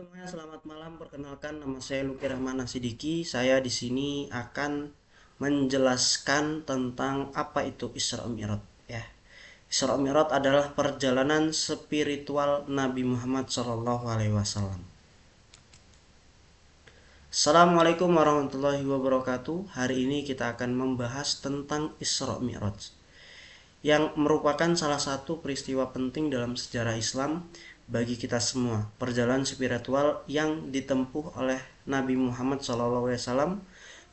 semuanya, selamat malam. Perkenalkan, nama saya Luki Rahman Nasidiki. Saya di sini akan menjelaskan tentang apa itu Isra Mi'raj. Ya, Isra Mi'raj adalah perjalanan spiritual Nabi Muhammad SAW. Assalamualaikum warahmatullahi wabarakatuh. Hari ini kita akan membahas tentang Isra Mi'raj, yang merupakan salah satu peristiwa penting dalam sejarah Islam bagi kita semua. Perjalanan spiritual yang ditempuh oleh Nabi Muhammad SAW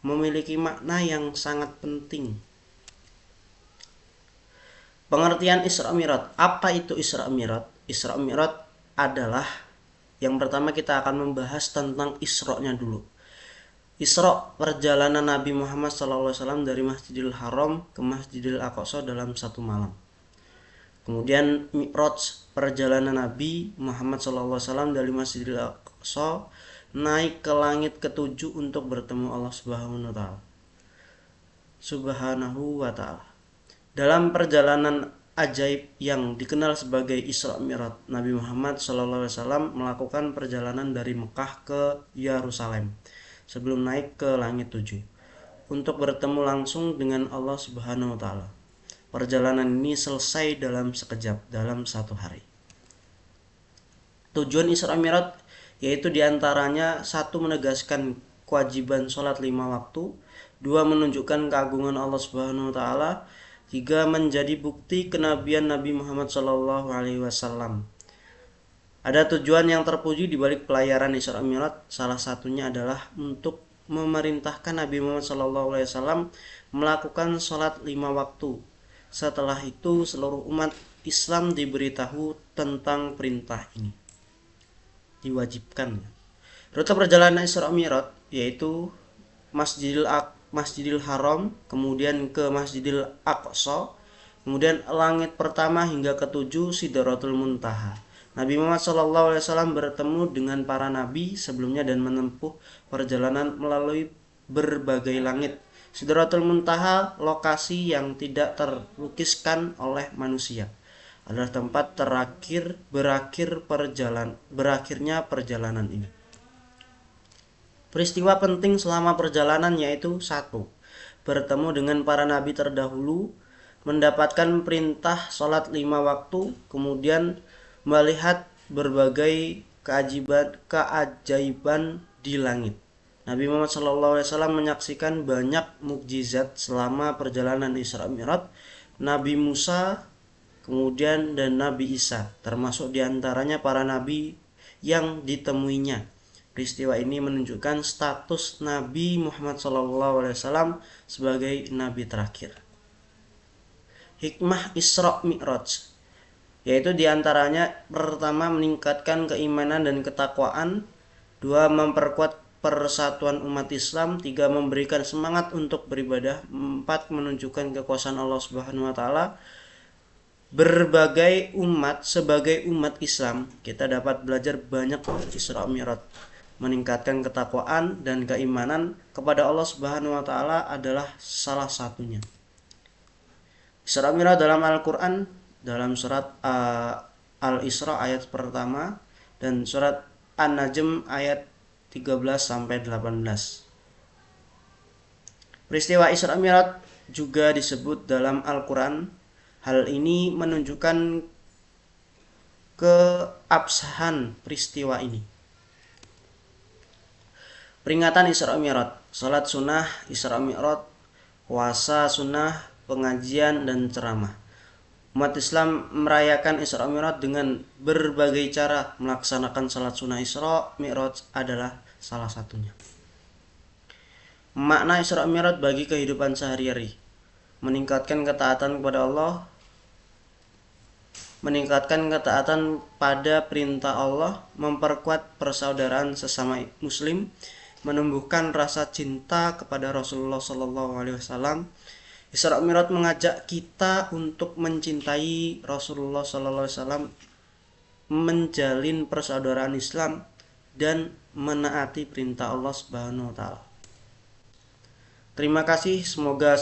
memiliki makna yang sangat penting. Pengertian Isra Mi'raj. Apa itu Isra Mi'raj? Isra Mi'raj adalah, yang pertama kita akan membahas tentang Isra-nya dulu. Isra, perjalanan Nabi Muhammad SAW dari Masjidil Haram ke Masjidil Aqsa dalam satu malam. Kemudian Mi'raj, perjalanan Nabi Muhammad SAW dari Masjidil Aqsa naik ke langit ketujuh untuk bertemu Allah Subhanahu wa Ta'ala. Dalam perjalanan ajaib yang dikenal sebagai Isra Mi'raj, Nabi Muhammad SAW melakukan perjalanan dari Mekah ke Yerusalem sebelum naik ke langit tujuh untuk bertemu langsung dengan Allah Subhanahu wa Ta'ala. Perjalanan ini selesai dalam sekejap, dalam satu hari. Tujuan Isra Mi'raj yaitu diantaranya: satu, menegaskan kewajiban sholat 5 waktu; dua, menunjukkan keagungan Allah Subhanahu wa Ta'ala; tiga, menjadi bukti kenabian Nabi Muhammad SAW. Ada tujuan yang terpuji di balik pelayaran Isra Mi'raj. Salah satunya adalah untuk memerintahkan Nabi Muhammad SAW melakukan sholat 5 waktu. Setelah itu seluruh umat Islam diberitahu tentang perintah ini, diwajibkan. Rute perjalanan Isra Mi'raj yaitu Masjidil Haram, kemudian ke Masjidil Aqsa, kemudian langit pertama hingga ketujuh Sidratul Muntaha. Nabi Muhammad SAW bertemu dengan para nabi sebelumnya dan menempuh perjalanan melalui berbagai langit. Sidratul Muntaha, lokasi yang tidak terlukiskan oleh manusia, adalah tempat berakhirnya perjalanan ini. Peristiwa penting selama perjalanan yaitu: satu, bertemu dengan para nabi terdahulu, mendapatkan perintah sholat 5 waktu, kemudian melihat berbagai keajaiban di langit. Nabi Muhammad SAW menyaksikan banyak mukjizat selama perjalanan Isra Mi'raj. Nabi Musa, kemudian dan Nabi Isa, termasuk diantaranya para nabi yang ditemuinya. Peristiwa ini menunjukkan status Nabi Muhammad SAW sebagai nabi terakhir. Hikmah Isra Mi'raj yaitu diantaranya: pertama, meningkatkan keimanan dan ketakwaan; dua, memperkuat persatuan umat Islam; tiga, memberikan semangat untuk beribadah; empat, menunjukkan kekuasaan Allah Subhanahu wa Ta'ala. Sebagai umat Islam, kita dapat belajar banyak dari Isra Mi'raj. Meningkatkan ketakwaan dan keimanan kepada Allah Subhanahu wa Ta'ala adalah salah satunya. Isra Mi'raj dalam Al-Quran, dalam surat Al-Isra ayat pertama dan surat An-Najm ayat 13-18. Peristiwa Isra Mi'raj juga disebut dalam Al-Quran. Hal ini menunjukkan keabsahan peristiwa ini. Peringatan Isra Mi'raj: salat sunnah Isra Mi'raj, puasa sunnah, pengajian dan ceramah. Umat Islam merayakan Isra Mi'raj dengan berbagai cara. Melaksanakan salat sunnah Isra Mi'raj adalah salah satunya. Makna Isra Mi'raj bagi kehidupan sehari-hari: meningkatkan ketaatan kepada Allah, meningkatkan ketaatan pada perintah Allah, memperkuat persaudaraan sesama muslim, menumbuhkan rasa cinta kepada Rasulullah SAW. Isra Mi'raj mengajak kita untuk mencintai Rasulullah SAW, menjalin persaudaraan Islam, dan menaati perintah Allah Subhanahu wa Ta'ala. Terima kasih. Semoga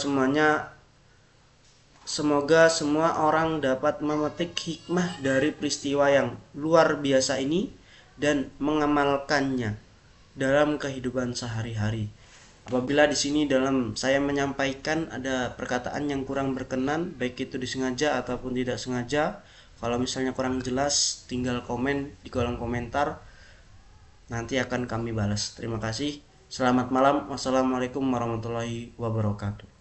semua orang dapat memetik hikmah dari peristiwa yang luar biasa ini dan mengamalkannya dalam kehidupan sehari-hari. Apabila di sini dalam saya menyampaikan ada perkataan yang kurang berkenan, baik itu disengaja ataupun tidak sengaja, kalau misalnya kurang jelas, tinggal komen di kolom komentar. Nanti akan kami balas. Terima kasih. Selamat malam. Wassalamualaikum warahmatullahi wabarakatuh.